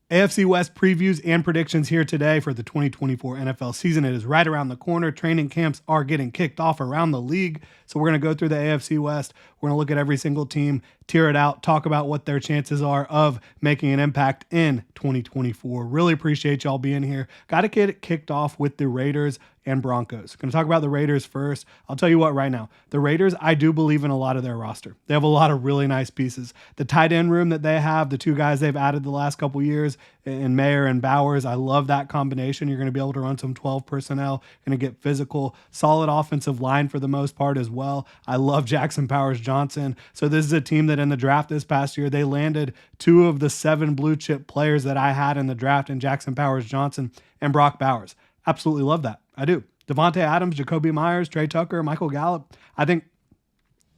AFC West previews and predictions here today for the 2024 NFL season. It is right around the corner. Training camps are getting kicked off around the league. So we're going to go through the AFC West. We're going to look at every single team, tier it out, talk about what their chances are of making an impact in 2024. Really appreciate y'all being here. Got to get it kicked off with the Raiders and Broncos. Going to talk about the Raiders first. I'll tell you what right now. The Raiders, I do believe in a lot of their roster. They have a lot of really nice pieces. The tight end room that they have, the two guys they've added the last couple years in Mayer and Bowers, I love that combination. You're going to be able to run some 12 personnel, going to get physical, solid offensive line for the most part as well. I love Jackson Powers-Johnson. So this is a team that in the draft this past year, they landed 2 of the 7 blue chip players that I had in the draft in Jackson Powers-Johnson and Brock Bowers. Absolutely love that. I do. Devontae Adams, Jacoby Myers, Trey Tucker, Michael Gallup. I think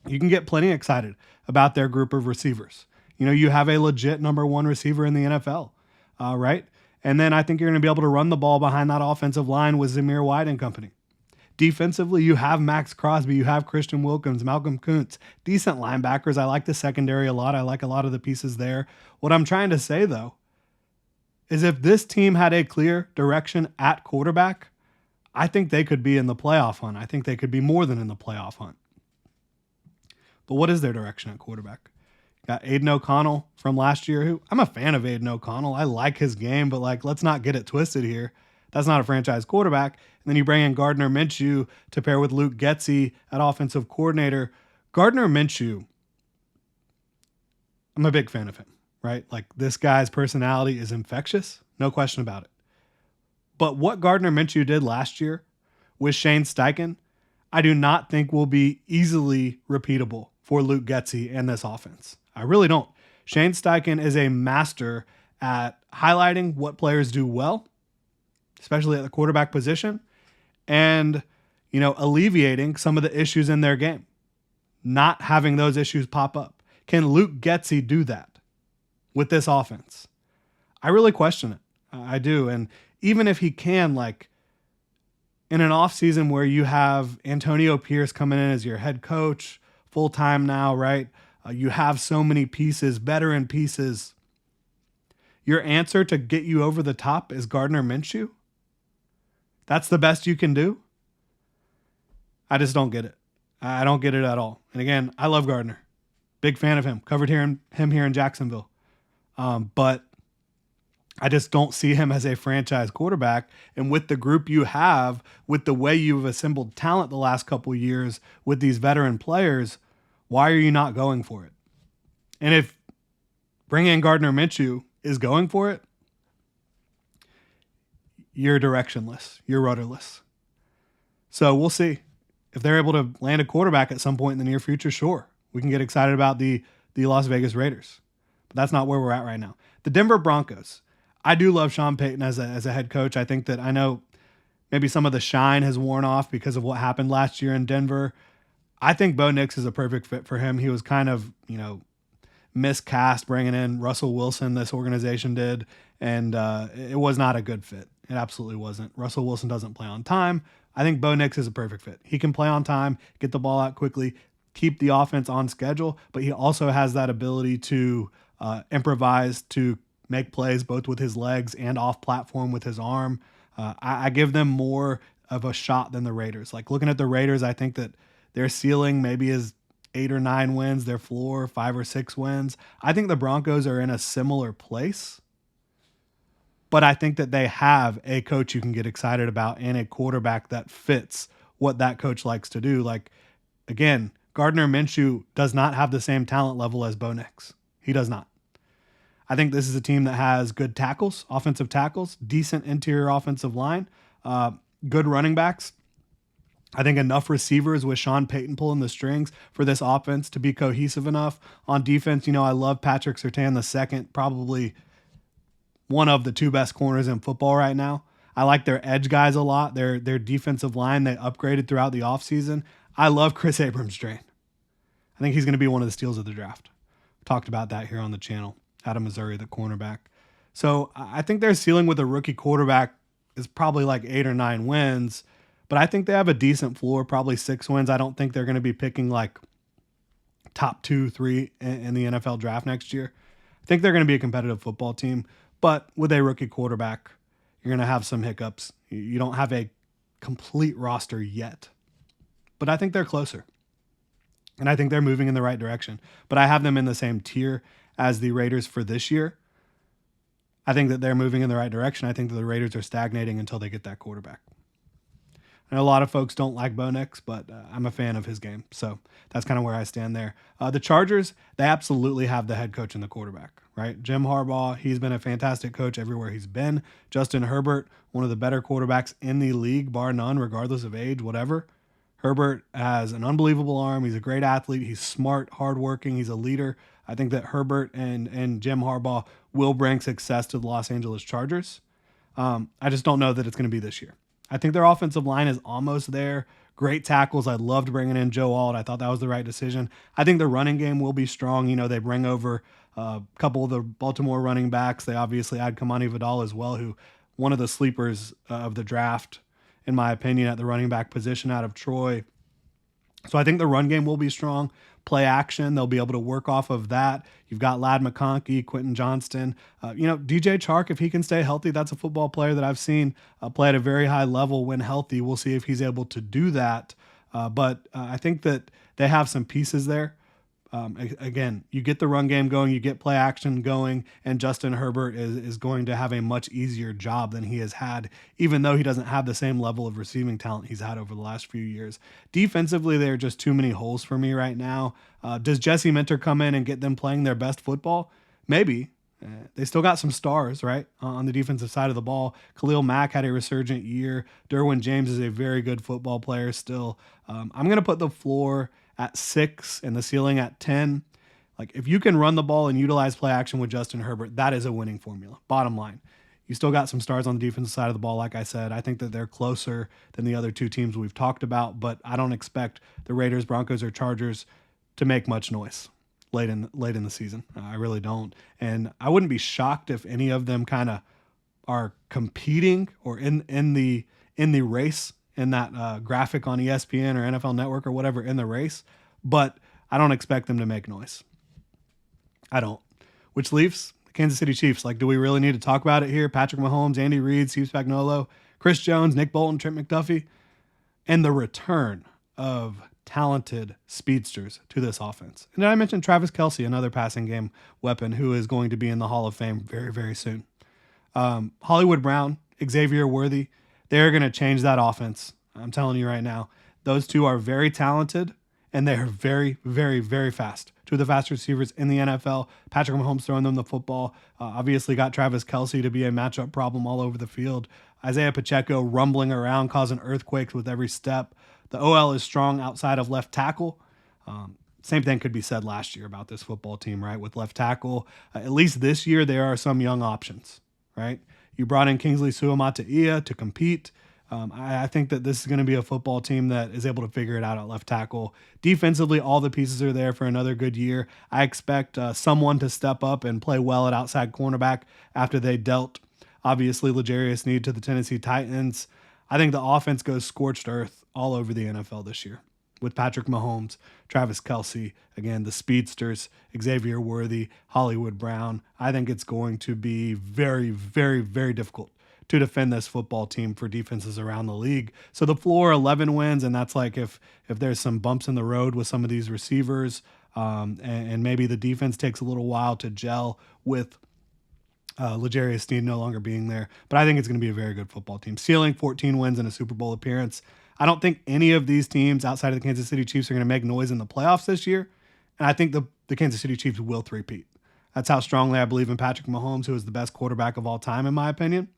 you can get plenty excited about their group of receivers. You know, you have a legit number 1 receiver in the NFL, right? And then I think you're going to be able to run the ball behind that offensive line with Zamir White and company. Defensively, you have Max Crosby, you have Christian Wilkins, Malcolm Kuntz, decent linebackers. I like the secondary a lot. I like a lot of the pieces there. What I'm trying to say, though, is if this team had a clear direction at quarterback, I think they could be in the playoff hunt. I think they could be more than in the playoff hunt. But what is their direction at quarterback? Got Aiden O'Connell from last year, who I'm a fan of Aiden O'Connell. I like his game, but let's not get it twisted here. That's not a franchise quarterback. And then you bring in Gardner Minshew to pair with Luke Getsy at offensive coordinator. Gardner Minshew, I'm a big fan of him, right? This guy's personality is infectious, no question about it. But what Gardner Minshew did last year with Shane Steichen, I do not think will be easily repeatable for Luke Getsy and this offense. I really don't. Shane Steichen is a master at highlighting what players do well, especially at the quarterback position, and, alleviating some of the issues in their game, not having those issues pop up. Can Luke Getsy do that with this offense? I really question it. I do. And even if he can, in an offseason where you have Antonio Pierce coming in as your head coach full-time now, right? You have so many pieces, veteran pieces. Your answer to get you over the top is Gardner Minshew? That's the best you can do? I just don't get it. I don't get it at all. And again, I love Gardner. Big fan of him. Covered him here in Jacksonville. But I just don't see him as a franchise quarterback. And with the group you have, with the way you've assembled talent the last couple of years with these veteran players, why are you not going for it? And if bringing in Gardner Minshew is going for it, you're directionless. You're rudderless. So we'll see. If they're able to land a quarterback at some point in the near future, sure. We can get excited about the Las Vegas Raiders. But that's not where we're at right now. The Denver Broncos. I do love Sean Payton as a head coach. I think that I know maybe some of the shine has worn off because of what happened last year in Denver. I think Bo Nix is a perfect fit for him. He was kind of, miscast bringing in Russell Wilson, this organization did, and it was not a good fit. It absolutely wasn't. Russell Wilson doesn't play on time. I think Bo Nix is a perfect fit. He can play on time, get the ball out quickly, keep the offense on schedule, but he also has that ability to improvise, to make plays both with his legs and off platform with his arm. I give them more of a shot than the Raiders. Looking at the Raiders, I think that their ceiling maybe is 8 or 9 wins, their floor 5 or 6 wins. I think the Broncos are in a similar place, but I think that they have a coach you can get excited about and a quarterback that fits what that coach likes to do. Again, Gardner Minshew does not have the same talent level as Bo Nix. He does not. I think this is a team that has good tackles, offensive tackles, decent interior offensive line, good running backs. I think enough receivers with Sean Payton pulling the strings for this offense to be cohesive enough. On defense, I love Patrick Surtain II, probably one of the 2 best corners in football right now. I like their edge guys a lot. Their defensive line, they upgraded throughout the offseason. I love Chris Abrams-Drain. I think he's going to be one of the steals of the draft. Talked about that here on the channel. Out of Missouri, the cornerback. So I think their ceiling with a rookie quarterback is probably 8 or 9 wins, but I think they have a decent floor, probably 6 wins. I don't think they're going to be picking top 2, 3 in the NFL draft next year. I think they're going to be a competitive football team, But with a rookie quarterback, you're going to have some hiccups. You don't have a complete roster yet. But I think they're closer. And I think they're moving in the right direction. But I have them in the same tier as the Raiders for this year. I think that they're moving in the right direction. I think that the Raiders are stagnating until they get that quarterback. I know a lot of folks don't like Bo Nix, but I'm a fan of his game. So that's kind of where I stand there. The Chargers, they absolutely have the head coach and the quarterback, right? Jim Harbaugh, he's been a fantastic coach everywhere he's been. Justin Herbert, one of the better quarterbacks in the league, bar none, regardless of age, whatever. Herbert has an unbelievable arm. He's a great athlete. He's smart, hardworking. He's a leader. I think that Herbert and Jim Harbaugh will bring success to the Los Angeles Chargers. I just don't know that it's going to be this year. I think their offensive line is almost there. Great tackles. I loved bringing in Joe Alt. I thought that was the right decision. I think the running game will be strong. You know, they bring over a couple of the Baltimore running backs. They obviously add Kamani Vidal as well, who one of the sleepers of the draft, in my opinion, at the running back position out of Troy. So I think the run game will be strong. Play action, they'll be able to work off of that. You've got Ladd McConkey, Quentin Johnston. DJ Chark, if he can stay healthy, that's a football player that I've seen play at a very high level when healthy. We'll see if he's able to do that. But I think that they have some pieces there. Again, you get the run game going, you get play action going, and Justin Herbert is going to have a much easier job than he has had, even though he doesn't have the same level of receiving talent he's had over the last few years. Defensively, there are just too many holes for me right now. Does Jesse Minter come in and get them playing their best football? Maybe. They still got some stars, right, on the defensive side of the ball. Khalil Mack had a resurgent year. Derwin James is a very good football player still. I'm going to put the floor at 6 and the ceiling at 10. Like, if you can run the ball and utilize play action with Justin Herbert, that is a winning formula. Bottom line, you still got some stars on the defensive side of the ball. Like I said, I think that they're closer than the other two teams we've talked about, but I don't expect the Raiders, Broncos, or Chargers to make much noise late in the season. I really don't. And I wouldn't be shocked if any of them kind of are competing or in the race, in that graphic on ESPN or NFL Network or whatever, in the race, but I don't expect them to make noise. I don't. Which leaves the Kansas City Chiefs. Like, do we really need to talk about it here? Patrick Mahomes, Andy Reid, Steve Spagnuolo, Chris Jones, Nick Bolton, Trent McDuffie, and the return of talented speedsters to this offense. And then I mentioned Travis Kelce, another passing game weapon who is going to be in the Hall of Fame very, very soon. Hollywood Brown, Xavier Worthy, they're going to change that offense. I'm telling you right now. Those two are very talented, and they are very, very, very fast. Two of the fastest receivers in the NFL. Patrick Mahomes throwing them the football. Obviously got Travis Kelce to be a matchup problem all over the field. Isaiah Pacheco rumbling around, causing earthquakes with every step. The OL is strong outside of left tackle. Same thing could be said last year about this football team, right? With left tackle. At least this year, there are some young options, right? You brought in Kingsley Suamataia to compete. I think that this is going to be a football team that is able to figure it out at left tackle. Defensively, all the pieces are there for another good year. I expect someone to step up and play well at outside cornerback after they dealt, obviously, L'Jarius Sneed to the Tennessee Titans. I think the offense goes scorched earth all over the NFL this year with Patrick Mahomes, Travis Kelce, again, the speedsters, Xavier Worthy, Hollywood Brown. I think it's going to be very, very, very difficult to defend this football team for defenses around the league. So the floor, 11 wins, and that's like if there's some bumps in the road with some of these receivers, and maybe the defense takes a little while to gel with L'Jarius Sneed no longer being there. But I think it's going to be a very good football team. Ceiling 14 wins and a Super Bowl appearance. I don't think any of these teams outside of the Kansas City Chiefs are going to make noise in the playoffs this year. And I think the Kansas City Chiefs will three-peat. That's how strongly I believe in Patrick Mahomes, who is the best quarterback of all time, in my opinion.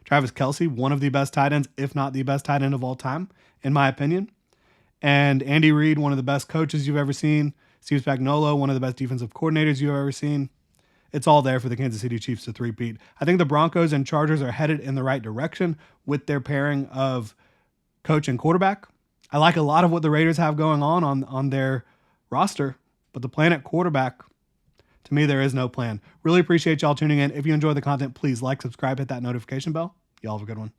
Travis Kelce, one of the best tight ends, if not the best tight end of all time, in my opinion. And Andy Reid, one of the best coaches you've ever seen. Steve Spagnuolo, one of the best defensive coordinators you've ever seen. It's all there for the Kansas City Chiefs to three-peat. I think the Broncos and Chargers are headed in the right direction with their pairing of coach and quarterback. I like a lot of what the Raiders have going on their roster, but the plan at quarterback, to me, there is no plan. Really appreciate y'all tuning in. If you enjoy the content, please like, subscribe, hit that notification bell. Y'all have a good one.